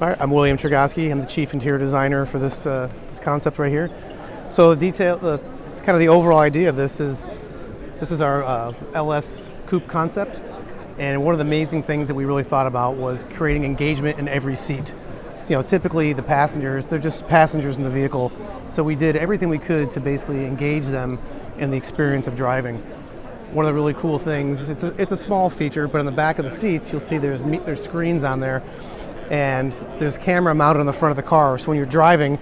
All right, I'm William Chergosky. I'm the chief interior designer for this concept right here. So kind of the overall idea of this is our LS Coupe Concept, and one of the amazing things that we really thought about was creating engagement in every seat. So, typically the passengers, they're just passengers in the vehicle, so we did everything we could to basically engage them in the experience of driving. One of the really cool things, it's a small feature, but in the back of the seats you'll see there's screens on there, and there's a camera mounted on the front of the car, so when you're driving,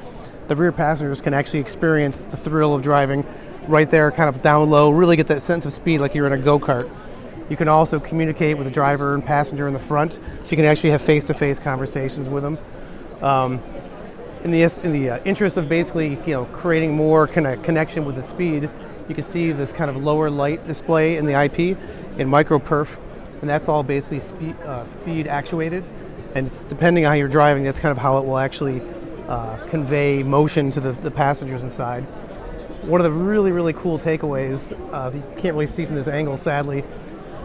the rear passengers can actually experience the thrill of driving right there, kind of down low, really get that sense of speed like you're in a go-kart. You can also communicate with the driver and passenger in the front, so you can actually have face-to-face conversations with them. In the interest of basically creating more connection with the speed, you can see this kind of lower light display in the IP in micro perf, and that's all basically speed actuated. And it's depending on how you're driving, that's kind of how it will actually convey motion to the passengers inside. One of the really, really cool takeaways, you can't really see from this angle sadly,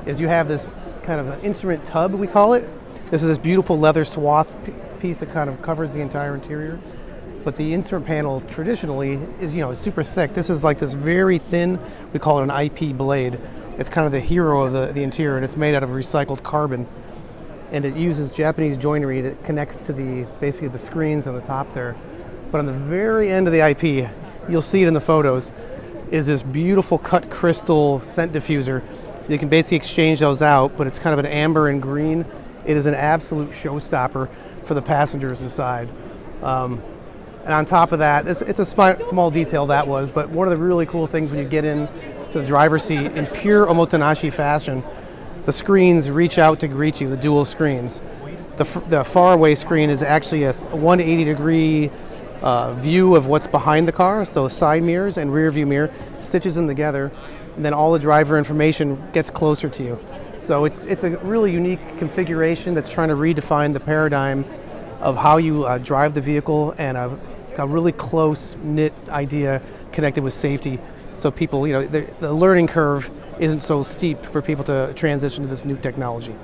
is you have this kind of an instrument tub, we call it. This is this beautiful leather swath piece that kind of covers the entire interior. But the instrument panel traditionally is super thick. This is like this very thin, we call it an IP blade. It's kind of the hero of the interior, and it's made out of recycled carbon. And it uses Japanese joinery that connects to basically the screens on the top there. But on the very end of the IP, you'll see it in the photos, is this beautiful cut crystal scent diffuser. So you can basically exchange those out, but it's kind of an amber and green. It is an absolute showstopper for the passengers inside. And on top of that, it's a small detail that was, but one of the really cool things when you get in to the driver's seat, in pure omotenashi fashion, the screens reach out to greet you, the dual screens. The faraway screen is actually a 180-degree view of what's behind the car, so the side mirrors and rear view mirror stitches them together, and then all the driver information gets closer to you. So it's a really unique configuration that's trying to redefine the paradigm of how you drive the vehicle, and a really close-knit idea connected with safety. So people, the learning curve isn't so steep for people to transition to this new technology.